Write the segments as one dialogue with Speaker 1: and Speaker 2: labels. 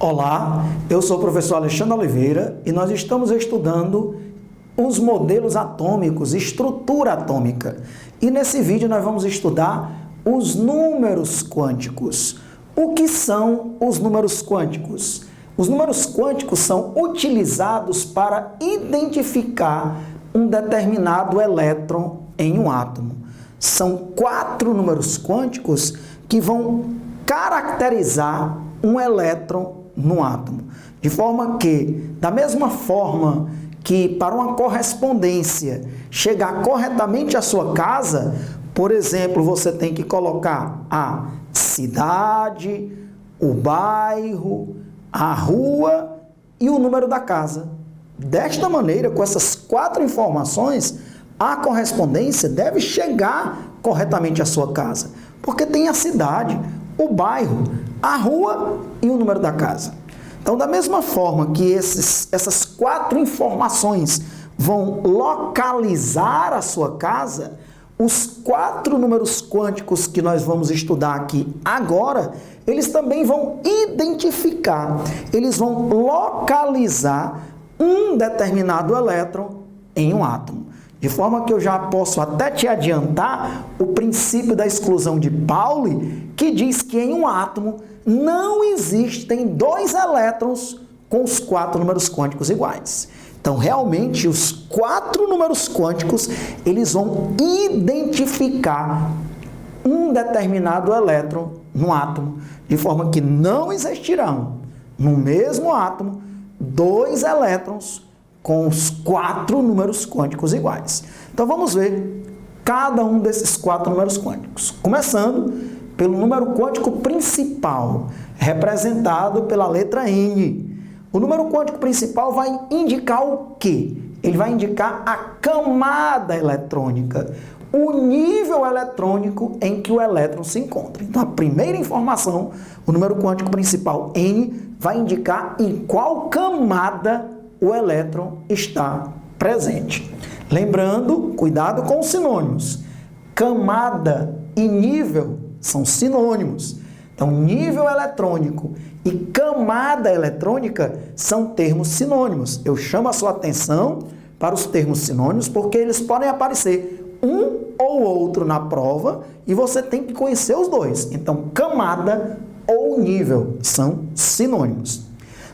Speaker 1: Olá, eu sou o professor Alexandre Oliveira e nós estamos estudando os modelos atômicos, estrutura atômica. E nesse vídeo nós vamos estudar os números quânticos. O que são os números quânticos? Os números quânticos são utilizados para identificar um determinado elétron em um átomo. São 4 números quânticos que vão caracterizar um elétron no átomo. De forma que, da mesma forma que para uma correspondência chegar corretamente à sua casa, por exemplo, você tem que colocar a cidade, o bairro, a rua e o número da casa. Desta maneira, com essas 4 informações, a correspondência deve chegar corretamente à sua casa, porque tem a cidade, o bairro, a rua e o número da casa. Então, da mesma forma que essas 4 informações vão localizar a sua casa, os 4 números quânticos que nós vamos estudar aqui agora, eles também vão identificar, eles vão localizar um determinado elétron em um átomo. De forma que eu já posso até te adiantar o princípio da exclusão de Pauli, que diz que em um átomo não existem 2 elétrons com os 4 números quânticos iguais. Então, realmente, os 4 números quânticos, eles vão identificar um determinado elétron no átomo, de forma que não existirão, no mesmo átomo, 2 elétrons com os 4 números quânticos iguais. Então, vamos ver cada um desses 4 números quânticos. Começando pelo número quântico principal, representado pela letra N. O número quântico principal vai indicar o quê? Ele vai indicar a camada eletrônica, o nível eletrônico em que o elétron se encontra. Então, a primeira informação, o número quântico principal N, vai indicar em qual camada o elétron está presente. Lembrando, cuidado com os sinônimos. Camada e nível são sinônimos. Então, nível eletrônico e camada eletrônica são termos sinônimos. Eu chamo a sua atenção para os termos sinônimos porque eles podem aparecer um ou outro na prova e você tem que conhecer os dois. Então, camada ou nível são sinônimos.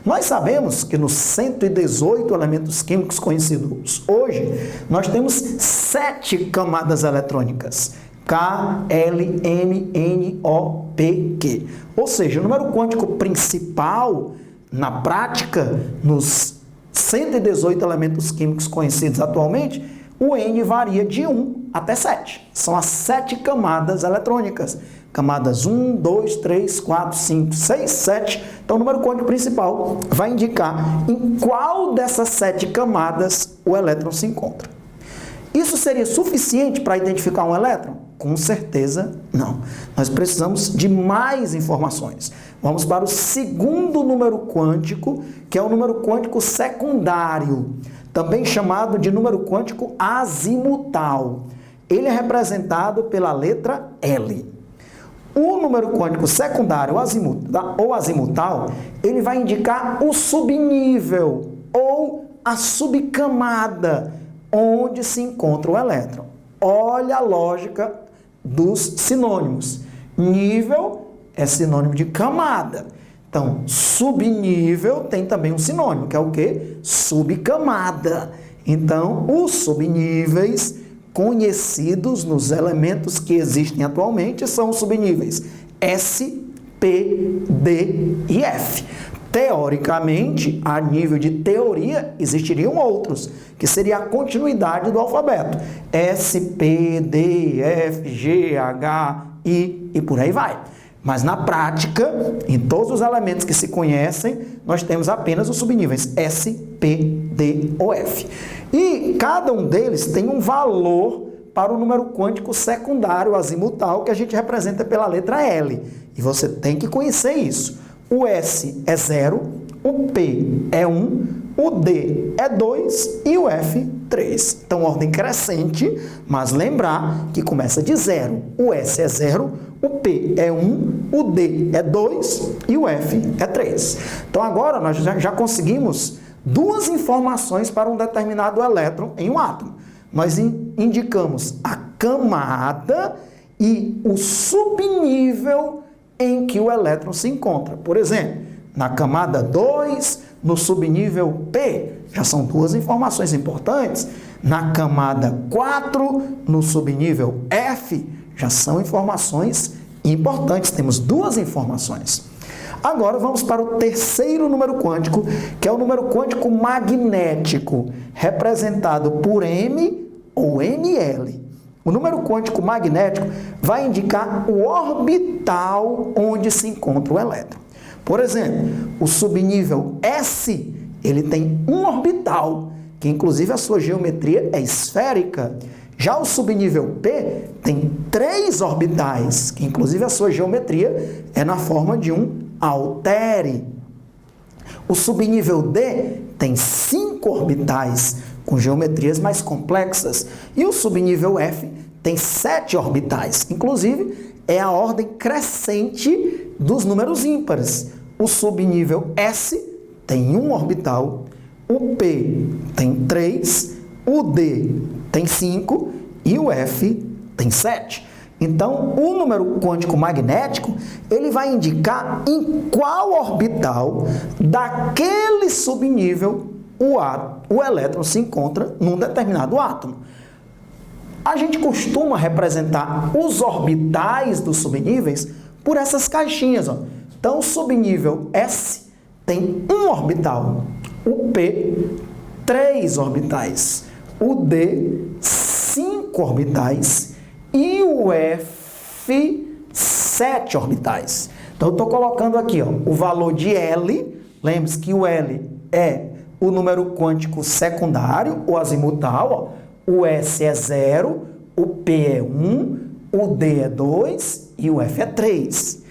Speaker 1: Nós sabemos que nos 118 elementos químicos conhecidos hoje, nós temos 7 camadas eletrônicas. K, L, M, N, O, P, Q. Ou seja, o número quântico principal, na prática, nos 118 elementos químicos conhecidos atualmente, o N varia de 1 até 7. São as 7 camadas eletrônicas. Camadas 1, 2, 3, 4, 5, 6, 7. Então, o número quântico principal vai indicar em qual dessas 7 camadas o elétron se encontra. Isso seria suficiente para identificar um elétron? Com certeza não. Nós precisamos de mais informações. Vamos para o segundo número quântico, que é o número quântico secundário, também chamado de número quântico azimutal. Ele é representado pela letra L. O número quântico secundário ou azimutal, ele vai indicar o subnível ou a subcamada onde se encontra o elétron. Olha a lógica dos sinônimos. Nível é sinônimo de camada. Então, subnível tem também um sinônimo, que é o quê? Subcamada. Então, os subníveis conhecidos nos elementos que existem atualmente são os subníveis S, P, D e F. Teoricamente, a nível de teoria, existiriam outros, que seria a continuidade do alfabeto. S, P, D, F, G, H, I e por aí vai. Mas na prática, em todos os elementos que se conhecem, nós temos apenas os subníveis S, P, D ou F. E cada um deles tem um valor para o número quântico secundário azimutal, que a gente representa pela letra L. E você tem que conhecer isso. O S é 0, o P é 1, o D é 2 e o F 3. Então, ordem crescente, mas lembrar que começa de 0. O S é 0, o P é 1, o D é 2 e o F é 3. Então agora nós já conseguimos duas informações para um determinado elétron em um átomo. Nós indicamos a camada e o subnível em que o elétron se encontra. Por exemplo, na camada 2, no subnível P, já são duas informações importantes. Na camada 4, no subnível F, já são informações importantes. Temos duas informações. Agora vamos para o terceiro número quântico, que é o número quântico magnético, representado por M ou Ml. O número quântico magnético vai indicar o orbital onde se encontra o elétron. Por exemplo, o subnível S, ele tem um orbital, que inclusive a sua geometria é esférica. Já o subnível P tem 3 orbitais, que inclusive a sua geometria é na forma de um altere. O subnível D tem 5 orbitais, com geometrias mais complexas. E o subnível F tem 7 orbitais. Inclusive, é a ordem crescente dos números ímpares. O subnível S tem 1 orbital, o P tem 3, o D tem 5 e o F tem 7. Então, o número quântico magnético, ele vai indicar em qual orbital daquele subnível o elétron se encontra num determinado átomo. A gente costuma representar os orbitais dos subníveis por essas caixinhas. Ó. Então, o subnível S tem 1 orbital, o P, 3 orbitais, o D, 5 orbitais e o F, 7 orbitais. Então, eu estou colocando aqui ó, o valor de L. Lembre-se que o L é o número quântico secundário, ou azimutal. Ó. O S é 0, o P é 1, o D é 2 e o F é 3.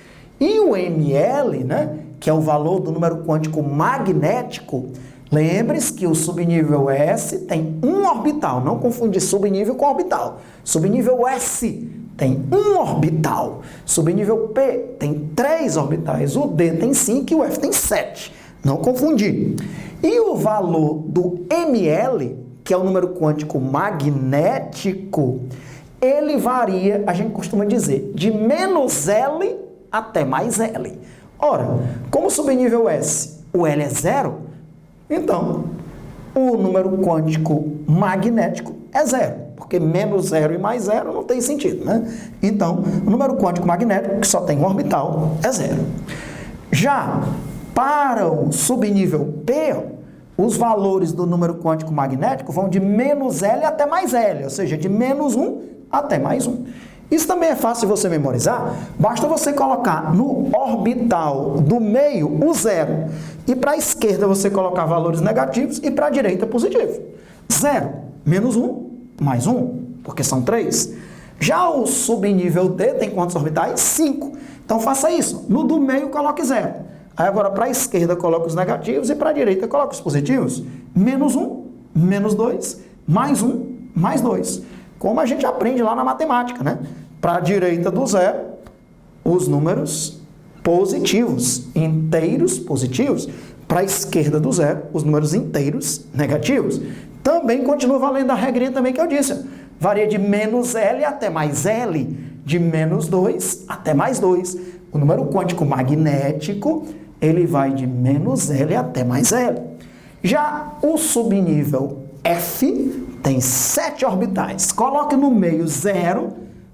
Speaker 1: E o Ml, né, que é o valor do número quântico magnético, lembre-se que o subnível S tem 1 orbital, não confundir subnível com orbital. Subnível S tem 1 orbital, subnível P tem 3 orbitais, o D tem 5 e o F tem 7. Não confundir. E o valor do Ml, que é o número quântico magnético, ele varia, a gente costuma dizer, de menos L até mais L. Ora, como o subnível S, o L é 0, então o número quântico magnético é 0, porque menos 0 e mais 0 não tem sentido, né? Então, o número quântico magnético, que só tem um orbital, é 0. Já para o subnível P, os valores do número quântico magnético vão de menos L até mais L, ou seja, de menos 1 até mais 1. Isso também é fácil de você memorizar, basta você colocar no orbital do meio o 0, e para a esquerda você colocar valores negativos e para a direita positivo. 0, menos 1, mais 1, porque são 3. Já o subnível D tem quantos orbitais? 5. Então faça isso, no do meio coloque 0. Aí agora para a esquerda coloca os negativos e para a direita coloca os positivos. Menos 1, menos 2, mais 1, mais 2. Como a gente aprende lá na matemática, né? Para a direita do 0, os números positivos, inteiros positivos. Para a esquerda do 0, os números inteiros negativos. Também continua valendo a regrinha também que eu disse. Varia de menos L até mais L, de menos 2 até mais 2. O número quântico magnético, ele vai de menos L até mais L. Já o subnível F tem 7 orbitais. Coloque no meio 0,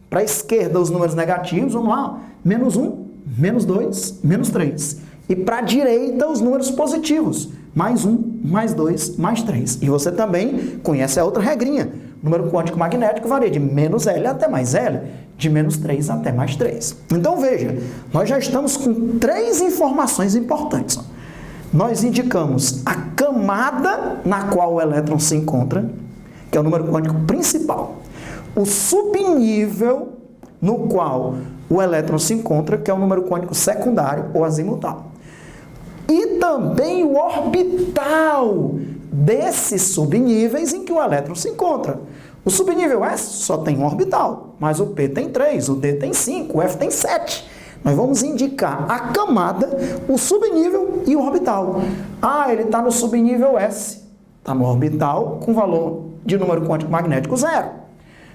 Speaker 1: para a esquerda os números negativos, vamos lá, menos 1, menos 2, menos 3. E para a direita os números positivos, mais 1, mais 2, mais 3. E você também conhece a outra regrinha. O número quântico magnético varia de menos L até mais L, de menos 3 até mais 3. Então veja, nós já estamos com 3 informações importantes. Nós indicamos a camada na qual o elétron se encontra, que é o número quântico principal. O subnível no qual o elétron se encontra, que é o número quântico secundário ou azimutal. E também o orbital desses subníveis em que o elétron se encontra. O subnível S só tem um orbital, mas o P tem 3, o D tem 5, o F tem 7. Nós vamos indicar a camada, o subnível e o orbital. Ah, ele está no subnível S, está no orbital com valor de número quântico magnético 0.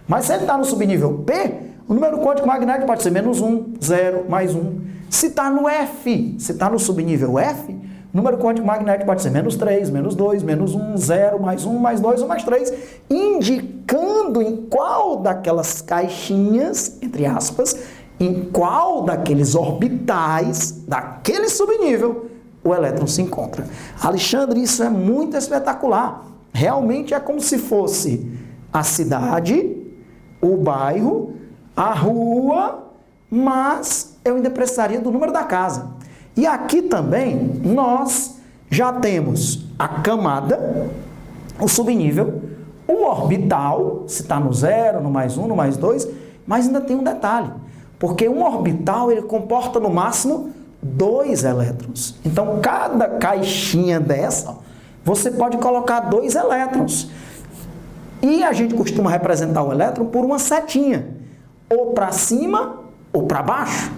Speaker 1: Mas se ele está no subnível P, o número quântico magnético pode ser -1, 0, +1. Se está no F, se está no subnível F, o número quântico magnético pode ser -3, -2, -1, 0, +1, +2 ou +3, indicando em qual daquelas caixinhas, entre aspas, em qual daqueles orbitais, daquele subnível, o elétron se encontra. Alexandre, isso é muito espetacular. Realmente é como se fosse a cidade, o bairro, a rua, mas eu ainda precisaria do número da casa. E aqui também nós já temos a camada, o subnível, o orbital, se está no 0, no +1, no +2, mas ainda tem um detalhe, porque um orbital ele comporta no máximo 2 elétrons. Então, cada caixinha dessa, você pode colocar 2 elétrons. E a gente costuma representar o elétron por uma setinha, ou para cima ou para baixo.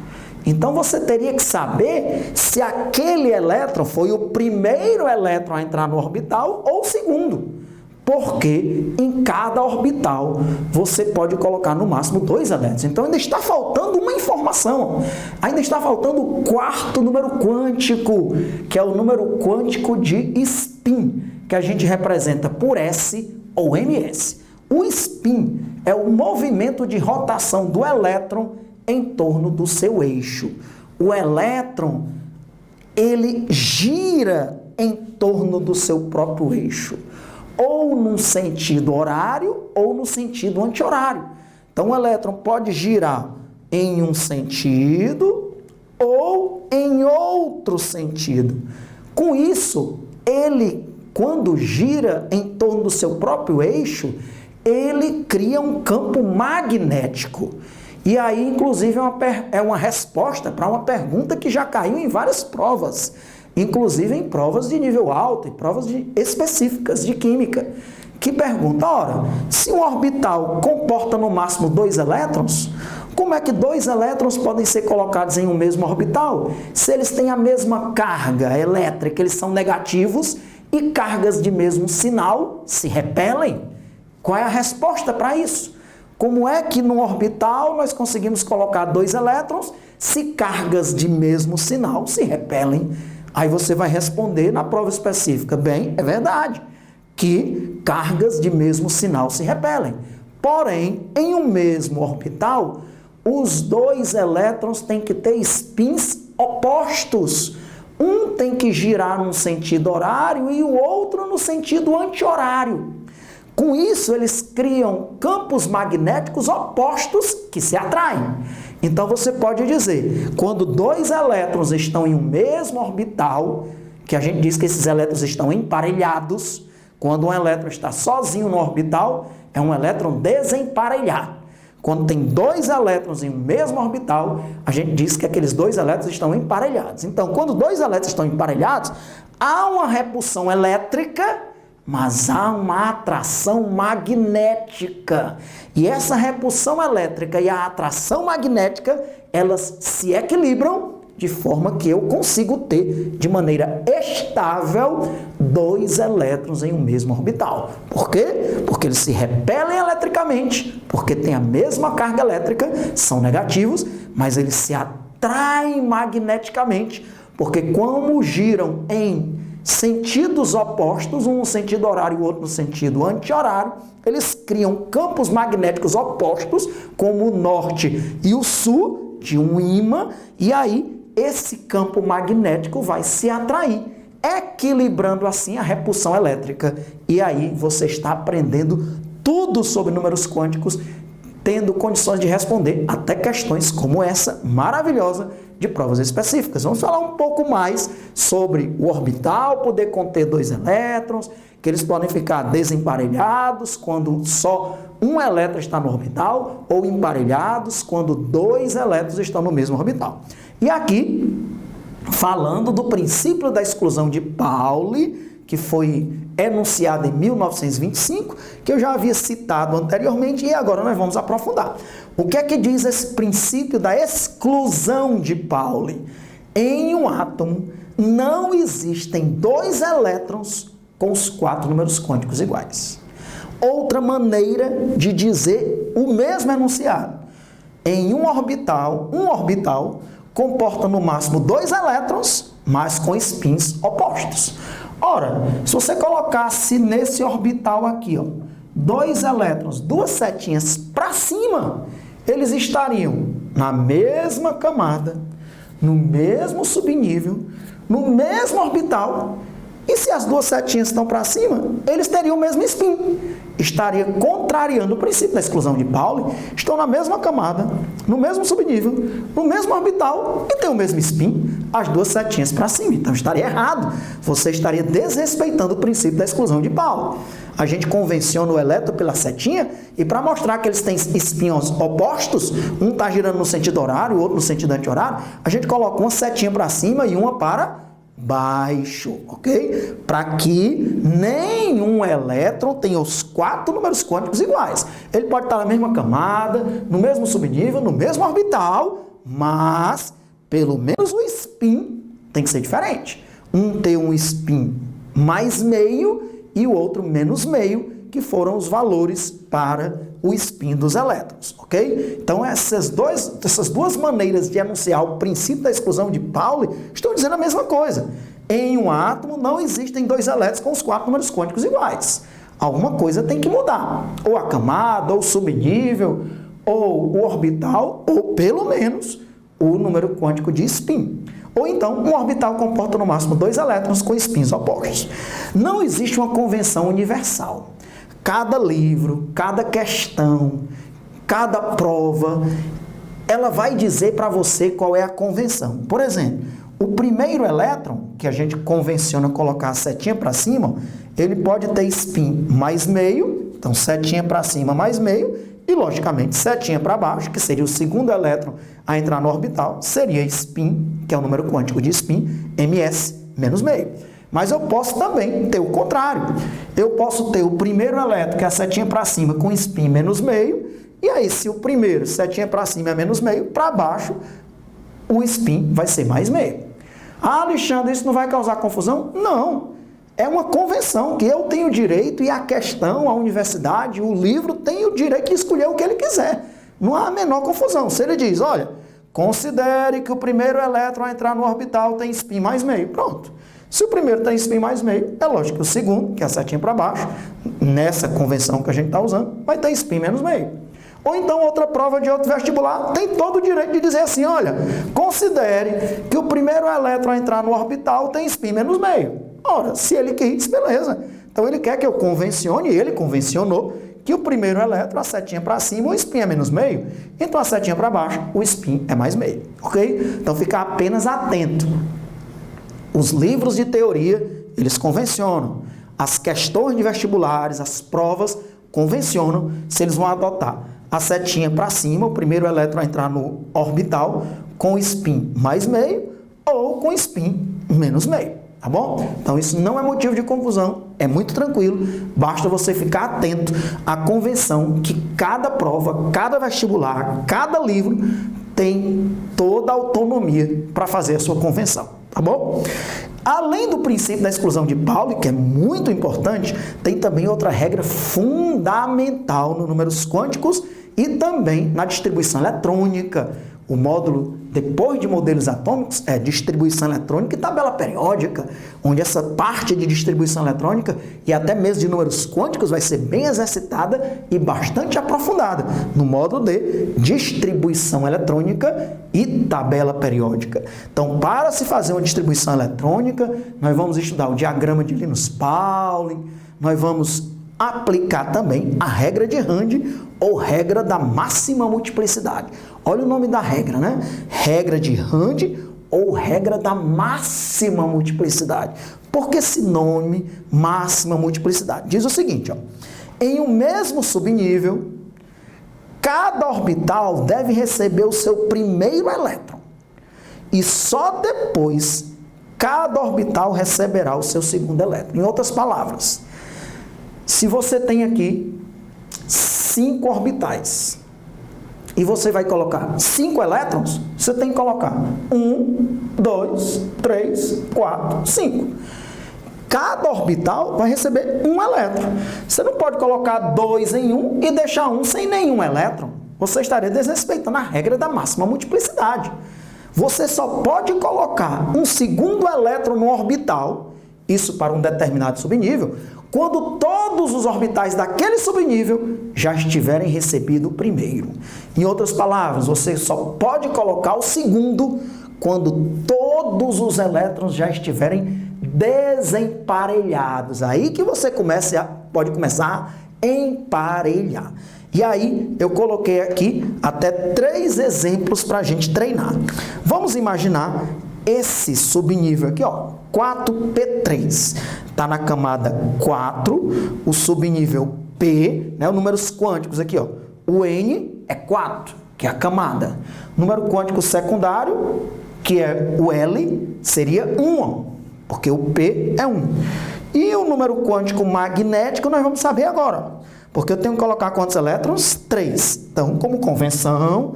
Speaker 1: Então, você teria que saber se aquele elétron foi o primeiro elétron a entrar no orbital ou o segundo. Porque em cada orbital você pode colocar no máximo 2 elétrons. Então ainda está faltando uma informação. Ainda está faltando o quarto número quântico, que é o número quântico de spin, que a gente representa por S ou ms. O spin é o movimento de rotação do elétron em torno do seu eixo. O elétron, ele gira em torno do seu próprio eixo, ou num sentido horário ou no sentido anti-horário. Então o elétron pode girar em um sentido ou em outro sentido. Com isso, ele, quando gira em torno do seu próprio eixo, ele cria um campo magnético. E aí, inclusive, é uma resposta para uma pergunta que já caiu em várias provas, inclusive em provas de nível alto e provas específicas de química, que pergunta, ora, se um orbital comporta no máximo 2 elétrons, como é que 2 elétrons podem ser colocados em um mesmo orbital se eles têm a mesma carga elétrica, eles são negativos e cargas de mesmo sinal se repelem? Qual é a resposta para isso? Como é que num orbital nós conseguimos colocar 2 elétrons se cargas de mesmo sinal se repelem? Aí você vai responder na prova específica, bem, é verdade, que cargas de mesmo sinal se repelem. Porém, em um mesmo orbital, os 2 elétrons têm que ter spins opostos. Um tem que girar num sentido horário e o outro no sentido anti-horário. Com isso, eles criam campos magnéticos opostos que se atraem. Então, você pode dizer, quando 2 elétrons estão em um mesmo orbital, que a gente diz que esses elétrons estão emparelhados, quando um elétron está sozinho no orbital, é um elétron desemparelhado. Quando tem 2 elétrons em um mesmo orbital, a gente diz que aqueles 2 elétrons estão emparelhados. Então, quando 2 elétrons estão emparelhados, há uma repulsão elétrica, mas há uma atração magnética. E essa repulsão elétrica e a atração magnética, elas se equilibram de forma que eu consigo ter, de maneira estável, 2 elétrons em um mesmo orbital. Por quê? Porque eles se repelem eletricamente, porque têm a mesma carga elétrica, são negativos, mas eles se atraem magneticamente, porque como giram em sentidos opostos, um no sentido horário e o outro no sentido anti-horário, eles criam campos magnéticos opostos, como o norte e o sul, de um ímã, e aí esse campo magnético vai se atrair, equilibrando assim a repulsão elétrica. E aí você está aprendendo tudo sobre números quânticos, tendo condições de responder até questões como essa maravilhosa de provas específicas. Vamos falar um pouco mais sobre o orbital poder conter 2 elétrons, que eles podem ficar desemparelhados quando só um elétron está no orbital, ou emparelhados quando 2 elétrons estão no mesmo orbital. E aqui, falando do princípio da exclusão de Pauli, que foi enunciado em 1925, que eu já havia citado anteriormente e agora nós vamos aprofundar. O que é que diz esse princípio da exclusão de Pauli? Em um átomo não existem 2 elétrons com os 4 números quânticos iguais. Outra maneira de dizer o mesmo enunciado. Em um orbital comporta no máximo 2 elétrons, mas com spins opostos. Ora, se você colocasse nesse orbital aqui, 2 elétrons, 2 setinhas para cima, eles estariam na mesma camada, no mesmo subnível, no mesmo orbital. E se as 2 setinhas estão para cima, eles teriam o mesmo spin. Estaria contrariando o princípio da exclusão de Pauli. Estão na mesma camada, no mesmo subnível, no mesmo orbital e tem o mesmo spin, as 2 setinhas para cima. Então estaria errado. Você estaria desrespeitando o princípio da exclusão de Pauli. A gente convenciona o elétron pela setinha e para mostrar que eles têm spins opostos, um está girando no sentido horário, o outro no sentido anti-horário, a gente coloca uma setinha para cima e uma para baixo, ok? Para que nenhum elétron tenha os 4 números quânticos iguais. Ele pode estar na mesma camada, no mesmo subnível, no mesmo orbital, mas pelo menos o spin tem que ser diferente. Um tem um spin mais meio e o outro menos meio, que foram os valores para o spin dos elétrons, ok? Então essas duas maneiras de anunciar o princípio da exclusão de Pauli estão dizendo a mesma coisa. Em um átomo não existem 2 elétrons com os 4 números quânticos iguais. Alguma coisa tem que mudar, ou a camada, ou o subnível, ou o orbital, ou pelo menos o número quântico de spin. Ou então, um orbital comporta no máximo 2 elétrons com spins opostos. Não existe uma convenção universal. Cada livro, cada questão, cada prova, ela vai dizer para você qual é a convenção. Por exemplo, o primeiro elétron, que a gente convenciona colocar a setinha para cima, ele pode ter spin mais meio, então setinha para cima mais meio, e logicamente setinha para baixo, que seria o segundo elétron a entrar no orbital, seria spin, que é o número quântico de spin, ms menos meio. Mas eu posso também ter o contrário. Eu posso ter o primeiro elétron, que é a setinha para cima, com spin menos meio, e aí se o primeiro, setinha para cima é menos meio, para baixo, o spin vai ser mais meio. Ah, Alexandre, isso não vai causar confusão? Não. É uma convenção que eu tenho direito e a questão, a universidade, o livro tem o direito de escolher o que ele quiser. Não há a menor confusão. Se ele diz, olha, considere que o primeiro elétron a entrar no orbital tem spin mais meio. Pronto. Se o primeiro tem spin mais meio, é lógico que o segundo, que é a setinha para baixo, nessa convenção que a gente está usando, vai ter spin menos meio. Ou então outra prova de outro vestibular tem todo o direito de dizer assim, olha, considere que o primeiro elétron a entrar no orbital tem spin menos meio. Ora, se ele quis, beleza. Então ele quer que eu convencione, e ele convencionou, que o primeiro elétron, a setinha para cima, o spin é menos meio. Então a setinha para baixo, o spin é mais meio. Ok? Então fica apenas atento. Os livros de teoria, eles convencionam. As questões de vestibulares, as provas, convencionam se eles vão adotar a setinha para cima, o primeiro elétron a entrar no orbital, com spin mais meio ou com spin menos meio. Tá bom? Então isso não é motivo de confusão, é muito tranquilo, basta você ficar atento à convenção que cada prova, cada vestibular, cada livro tem toda a autonomia para fazer a sua convenção, tá bom? Além do princípio da exclusão de Pauli, que é muito importante, tem também outra regra fundamental nos números quânticos e também na distribuição eletrônica. O módulo, depois de modelos atômicos, é distribuição eletrônica e tabela periódica, onde essa parte de distribuição eletrônica e até mesmo de números quânticos vai ser bem exercitada e bastante aprofundada no módulo de distribuição eletrônica e tabela periódica. Então, para se fazer uma distribuição eletrônica, nós vamos estudar o diagrama de Linus-Pauling, nós vamos aplicar também a regra de Rand ou regra da máxima multiplicidade. Olha o nome da regra, né? Regra de Rand ou regra da máxima multiplicidade. Por que esse nome, máxima multiplicidade? Diz o seguinte, ó, em um mesmo subnível, cada orbital deve receber o seu primeiro elétron e só depois cada orbital receberá o seu segundo elétron. Em outras palavras, Se você tem aqui 5 orbitais e você vai colocar 5 elétrons, você tem que colocar 1, 2, 3, 4, 5. Cada orbital vai receber um elétron. Você não pode colocar 2 em um e deixar um sem nenhum elétron. Você estaria desrespeitando a regra da máxima multiplicidade. Você só pode colocar um segundo elétron no orbital, isso para um determinado subnível, quando todos os orbitais daquele subnível já estiverem recebido o primeiro. Em outras palavras, você só pode colocar o segundo quando todos os elétrons já estiverem desemparelhados. Aí que você pode começar a emparelhar. E aí, eu coloquei aqui até 3 exemplos para a gente treinar. Vamos imaginar esse subnível aqui, ó, 4P3. Está na camada 4, o subnível P, né, os números quânticos aqui, ó. O N é 4, que é a camada. Número quântico secundário, que é o L, seria 1, porque o P é 1. E o número quântico magnético nós vamos saber agora, porque eu tenho que colocar quantos elétrons? 3. Então, como convenção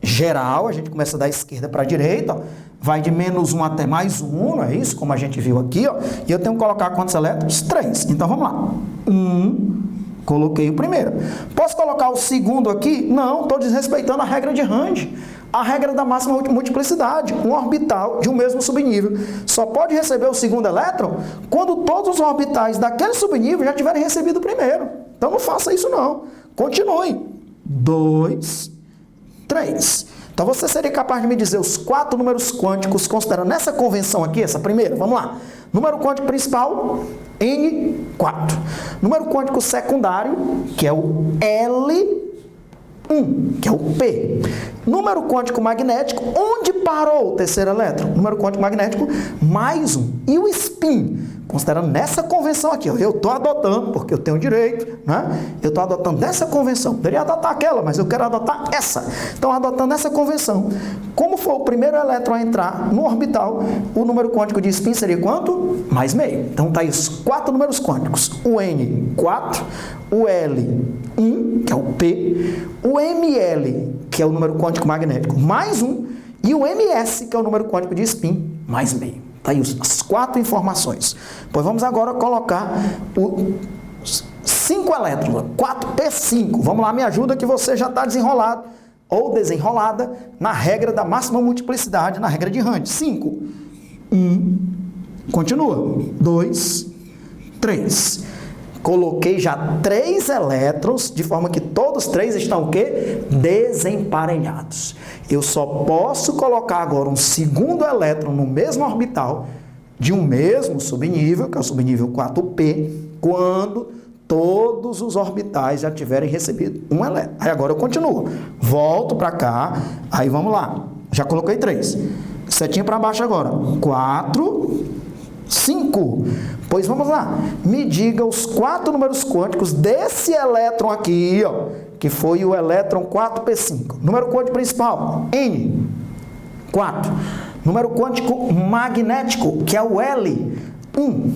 Speaker 1: geral, a gente começa da esquerda para a direita, ó, vai de -1 até +1, não é isso? Como a gente viu aqui, ó, e eu tenho que colocar quantos elétrons? 3. Então, vamos lá. 1, coloquei o primeiro. Posso colocar o segundo aqui? Não, estou desrespeitando a regra de Rand. A regra da máxima multiplicidade, um orbital de um mesmo subnível só pode receber o segundo elétron quando todos os orbitais daquele subnível já tiverem recebido o primeiro. Então não faça isso não. Continue. 2, 3. Então você seria capaz de me dizer os 4 números quânticos considerando essa convenção aqui, essa primeira? Vamos lá. Número quântico principal, N4. Número quântico secundário, que é o L1, que é o P. Número quântico magnético, onde parou o terceiro elétron? Número quântico magnético, +1. E o spin, considerando nessa convenção aqui, ó, eu estou adotando, porque eu tenho direito, né? Eu estou adotando essa convenção. Poderia adotar aquela, mas eu quero adotar essa. Então, adotando essa convenção, como for o primeiro elétron a entrar no orbital, o número quântico de spin seria quanto? +meio. Então, tá aí os 4 números quânticos. O N, 4. O L, 1, que é o P. O ML, que é o número quântico magnético, +1. E o MS, que é o número quântico de spin, +meio. Tá aí as 4 informações. Pois vamos agora colocar os 5 elétrons, 4P5. Vamos lá, me ajuda que você já está desenrolado ou desenrolada na regra da máxima multiplicidade, na regra de Rand. 5. 1. Continua. 2. 3. Coloquei já 3 elétrons, de forma que todos 3 estão o quê? Desemparelhados. Eu só posso colocar agora um segundo elétron no mesmo orbital de um mesmo subnível, que é o subnível 4P, quando todos os orbitais já tiverem recebido um elétron. Aí agora eu continuo. Volto para cá, aí vamos lá. Já coloquei 3. Setinha para baixo agora. 4, 5. Pois vamos lá. Me diga os 4 números quânticos desse elétron aqui, ó, que foi o elétron 4P5. Número quântico principal, N, 4. Número quântico magnético, que é o L, 1.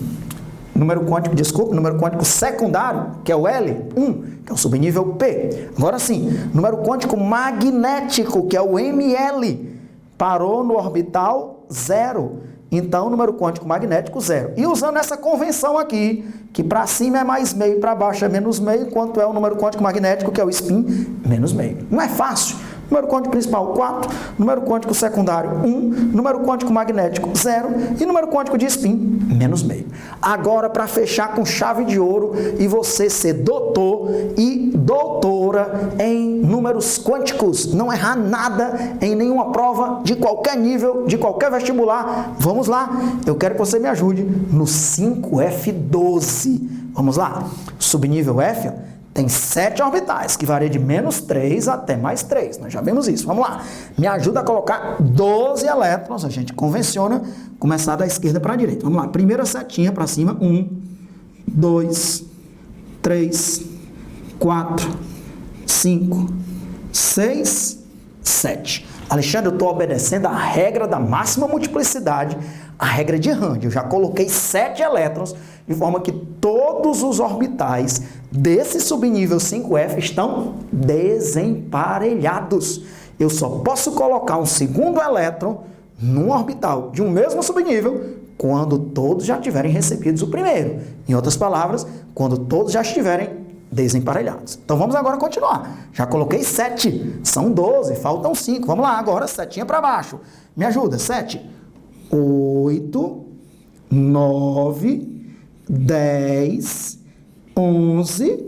Speaker 1: Número quântico secundário, que é o L1, que é o subnível P. Agora sim, número quântico magnético, que é o ML, parou no orbital 0. Então, número quântico magnético, 0. E usando essa convenção aqui, que para cima é +meio, para baixo é -meio, enquanto é o número quântico magnético, que é o spin, -meio. Não é fácil? Número quântico principal, 4. Número quântico secundário, 1. Número quântico magnético, 0. E número quântico de spin, -meio. Agora, para fechar com chave de ouro e você ser doutor e doutora em números quânticos, não errar nada em nenhuma prova de qualquer nível, de qualquer vestibular, vamos lá. Eu quero que você me ajude no 5F12. Vamos lá. Subnível F, ó, tem 7 orbitais, que varia de -3 até +3. Nós já vimos isso. Vamos lá. Me ajuda a colocar 12 elétrons. A gente convenciona começar da esquerda para a direita. Vamos lá. Primeira setinha para cima. 1, 2, 3, 4, 5, 6, 7. Alexandre, eu estou obedecendo a regra da máxima multiplicidade, a regra de Rand. Eu já coloquei 7 elétrons, de forma que todos os orbitais desse subnível 5F estão desemparelhados. Eu só posso colocar um segundo elétron num orbital de um mesmo subnível quando todos já tiverem recebido o primeiro. Em outras palavras, quando todos já estiverem desemparelhados. Então vamos agora continuar. Já coloquei 7, são 12, faltam 5. Vamos lá, agora setinha para baixo. Me ajuda, 7, 8, 9, 10, 11,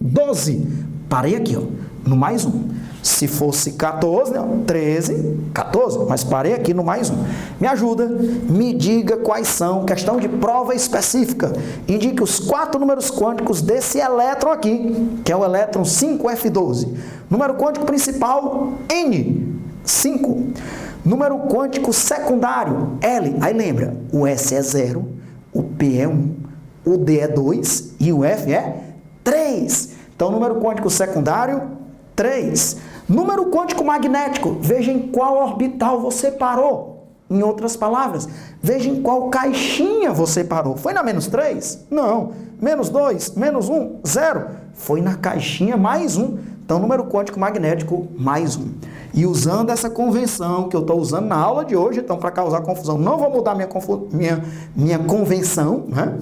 Speaker 1: 12. Parei aqui, ó, no mais um. Se fosse 14, né, 13, 14, mas parei aqui no mais um. Me ajuda, me diga quais são, questão de prova específica. Indique os 4 números quânticos desse elétron aqui, que é o elétron 5F12. Número quântico principal, N, 5. Número quântico secundário, L. Aí lembra, o S é 0, o P é 1, o D é 2 e o F é 3. Então, número quântico secundário, 3. Número quântico magnético, veja em qual orbital você parou. Em outras palavras, veja em qual caixinha você parou. Foi na menos 3? Não. Menos 2, menos 1, 0. Foi na caixinha mais 1. Então, número quântico magnético, mais 1. E usando essa convenção que eu estou usando na aula de hoje, então, para causar confusão, não vou mudar minha convenção, né?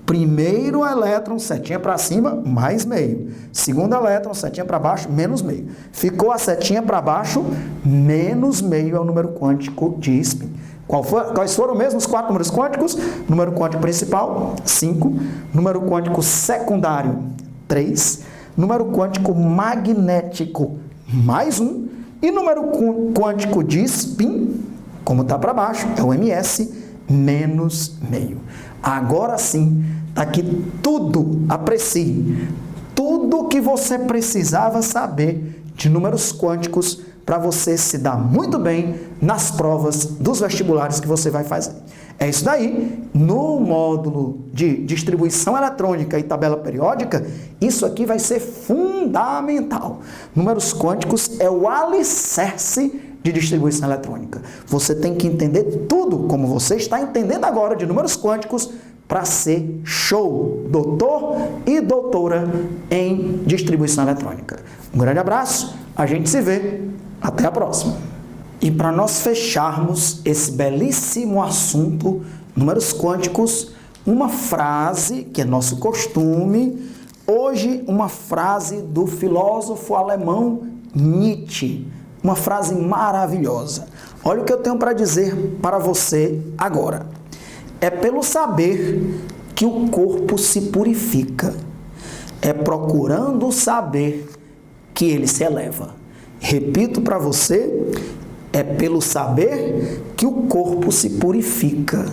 Speaker 1: Primeiro elétron, setinha para cima, mais meio. Segundo elétron, setinha para baixo, menos meio. Ficou a setinha para baixo, menos meio é o número quântico de spin. Quais foram mesmo os 4 números quânticos? Número quântico principal, 5. Número quântico secundário, 3. Número quântico magnético, mais 1. E número quântico de spin, como está para baixo, é o ms, menos meio. Agora sim, está aqui tudo, aprecie, tudo que você precisava saber de números quânticos para você se dar muito bem nas provas dos vestibulares que você vai fazer. É isso daí. No módulo de distribuição eletrônica e tabela periódica, isso aqui vai ser fundamental. Números quânticos é o alicerce de distribuição eletrônica. Você tem que entender tudo, como você está entendendo agora, de números quânticos, para ser show, doutor e doutora em distribuição eletrônica. Um grande abraço, a gente se vê, até a próxima. E para nós fecharmos esse belíssimo assunto, números quânticos, uma frase que é nosso costume, hoje uma frase do filósofo alemão Nietzsche. Uma frase maravilhosa. Olha o que eu tenho para dizer para você agora. É pelo saber que o corpo se purifica. É procurando saber que ele se eleva. Repito para você, é pelo saber que o corpo se purifica.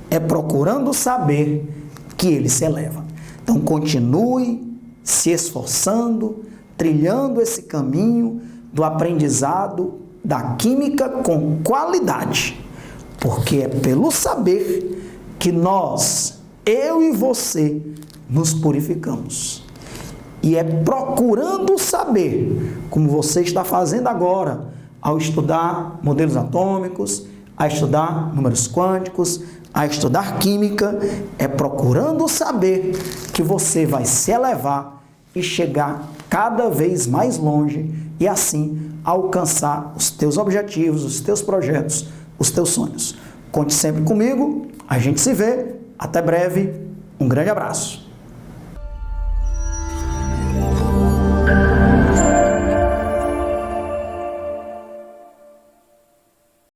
Speaker 1: É procurando saber que ele se eleva. Então continue se esforçando, trilhando esse caminho do aprendizado da química com qualidade, porque é pelo saber que nós, eu e você, nos purificamos. E é procurando saber, como você está fazendo agora, ao estudar modelos atômicos, a estudar números quânticos, a estudar química, é procurando saber que você vai se elevar e chegar cada vez mais longe e assim alcançar os teus objetivos, os teus projetos, os teus sonhos. Conte sempre comigo, a gente se vê, até breve, um grande abraço.